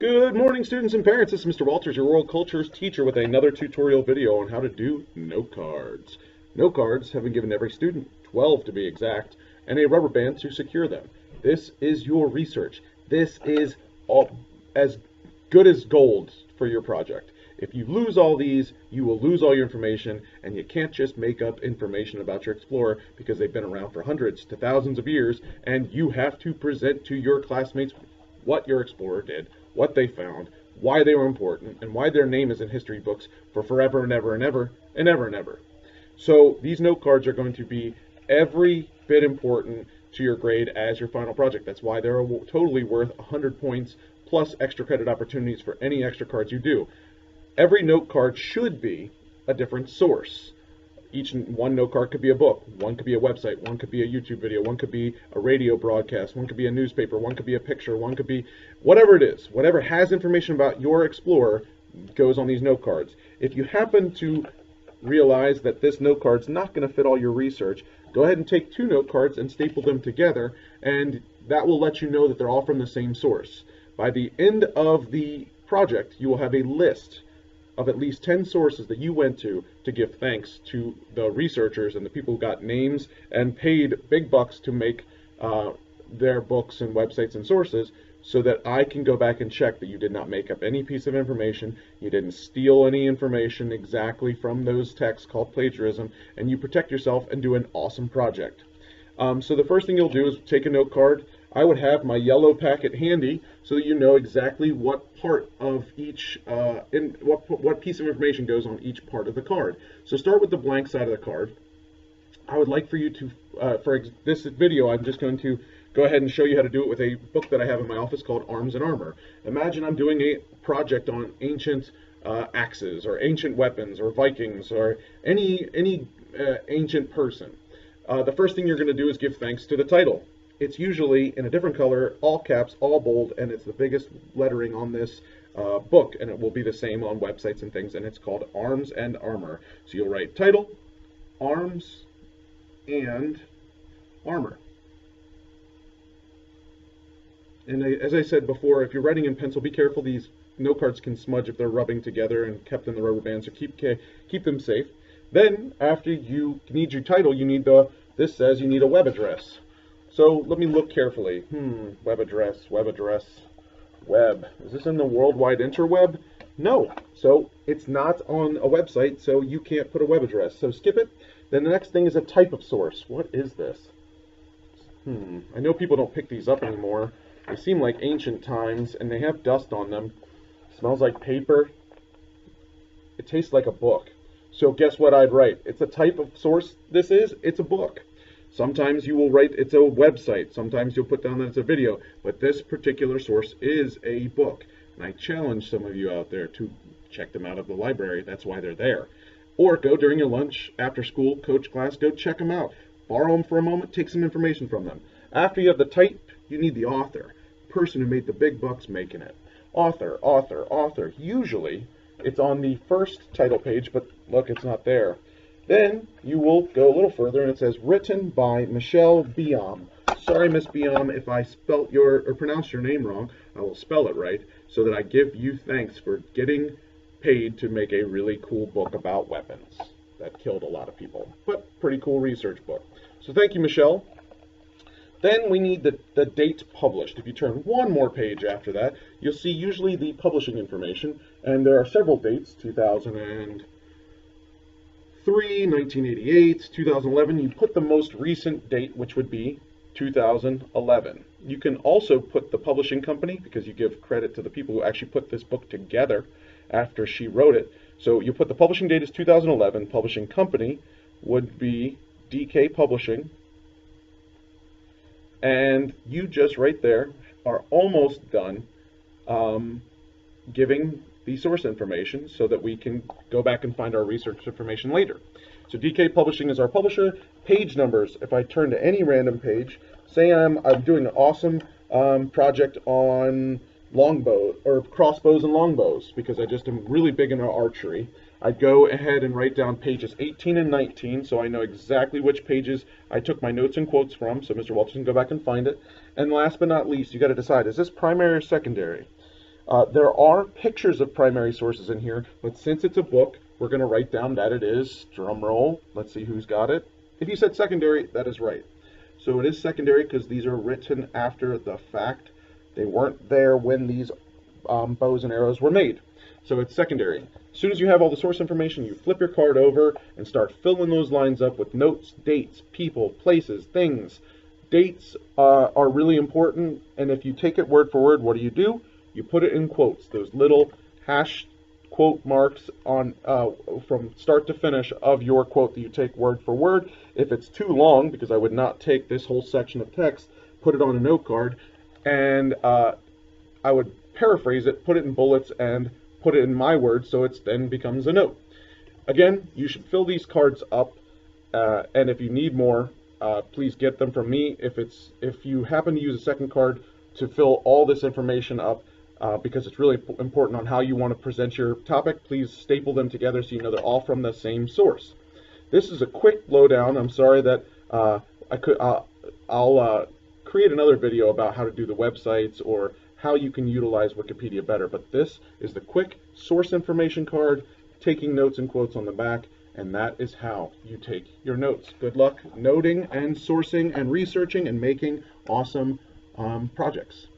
Good morning, students and parents. This is Mr. Walters, your world cultures teacher, with another tutorial video on how to do note cards. Note cards have been given to every student, 12 to be exact, and a rubber band to secure them. This is your research. This is as good as gold for your project. If you lose all these, you will lose all your information, and you can't just make up information about your explorer because they've been around for hundreds to thousands of years, and you have to present to your classmates what your explorer did, what they found, why they were important, and why their name is in history books for forever and ever and ever and ever and ever. So these note cards are going to be every bit important to your grade as your final project. That's why they're totally worth 100 points plus extra credit opportunities for any extra cards you do. Every note card should be a different source. One note card could be a book, one could be a website, one could be a YouTube video, one could be a radio broadcast, one could be a newspaper, one could be a picture, one could be whatever it is. Whatever has information about your explorer goes on these note cards. If you happen to realize that this note card's not going to fit all your research, go ahead and take two note cards and staple them together, and that will let you know that they're all from the same source. By the end of the project, you will have a list of at least 10 sources that you went to give thanks to the researchers and the people who got names and paid big bucks to make their books and websites and sources, so that I can go back and check that you did not make up any piece of information, you didn't steal any information exactly from those texts called plagiarism, and you protect yourself and do an awesome project. So the first thing you'll do is take a note card. I would have my yellow packet handy so that you know exactly what part of each, what piece of information goes on each part of the card. So start with the blank side of the card. I would like for you to, for this video, I'm just going to go ahead and show you how to do it with a book that I have in my office called Arms and Armor. Imagine I'm doing a project on ancient axes or ancient weapons or Vikings or any ancient person. The first thing you're going to do is give thanks to the title. It's usually in a different color, all caps, all bold, and it's the biggest lettering on this book, and it will be the same on websites and things, and it's called Arms and Armor. So you'll write title, Arms and Armor. And as I said before, if you're writing in pencil, be careful. These note cards can smudge if they're rubbing together and kept in the rubber bands, so keep them safe. Then, after you need your title, you need this says you need a web address. So let me look carefully. Web address. Web. Is this in the World Wide Interweb? No. So it's not on a website, so you can't put a web address. So skip it. Then the next thing is a type of source. What is this? I know people don't pick these up anymore. They seem like ancient times, and they have dust on them. Smells like paper. It tastes like a book. So guess what I'd write? It's a type of source. It's a book. Sometimes you will write it's a website. Sometimes you'll put down that it's a video. But this particular source is a book. And I challenge some of you out there to check them out of the library. That's why they're there. Or go during your lunch, after school, coach class, go check them out. Borrow them for a moment, take some information from them. After you have the type, you need the author. The person who made the big bucks making it. Author, author, author. Usually, it's on the first title page, but look, it's not there. Then you will go a little further, and it says written by Michelle Biam. Sorry, Miss Biam, if I spelt or pronounced your name wrong. I will spell it right so that I give you thanks for getting paid to make a really cool book about weapons that killed a lot of people, but pretty cool research book. So thank you, Michelle. Then we need the date published. If you turn one more page after that, you'll see usually the publishing information, and there are several dates: 2003, 1988, 2011. You put the most recent date, which would be 2011. You can also put the publishing company, because you give credit to the people who actually put this book together after she wrote it. So you put the publishing date as 2011. Publishing company would be DK Publishing. And you just right there are almost done giving the source information so that we can go back and find our research information later. So DK Publishing is our publisher. Page numbers, if I turn to any random page, say I'm doing an awesome project on longbow or crossbows and longbows, because I just am really big into archery. I'd go ahead and write down pages 18 and 19 so I know exactly which pages I took my notes and quotes from, so Mr. Walters can go back and find it. And last but not least, you got to decide, is this primary or secondary? There are pictures of primary sources in here, but since it's a book, we're going to write down that it is, drum roll, let's see who's got it. If you said secondary, that is right. So it is secondary because these are written after the fact. They weren't there when these bows and arrows were made. So it's secondary. As soon as you have all the source information, you flip your card over and start filling those lines up with notes, dates, people, places, things. Dates are really important, and if you take it word for word, what do? You put it in quotes, those little hash quote marks on from start to finish of your quote that you take word for word. If it's too long, because I would not take this whole section of text, put it on a note card, and I would paraphrase it, put it in bullets, and put it in my words so it then becomes a note. Again, you should fill these cards up, and if you need more, please get them from me. If you happen to use a second card to fill all this information up, because it's really important on how you want to present your topic, please staple them together so you know they're all from the same source. This is a quick lowdown. I'm sorry that I'll create another video about how to do the websites or how you can utilize Wikipedia better, but this is the quick source information card, taking notes and quotes on the back, and that is how you take your notes. Good luck noting and sourcing and researching and making awesome projects.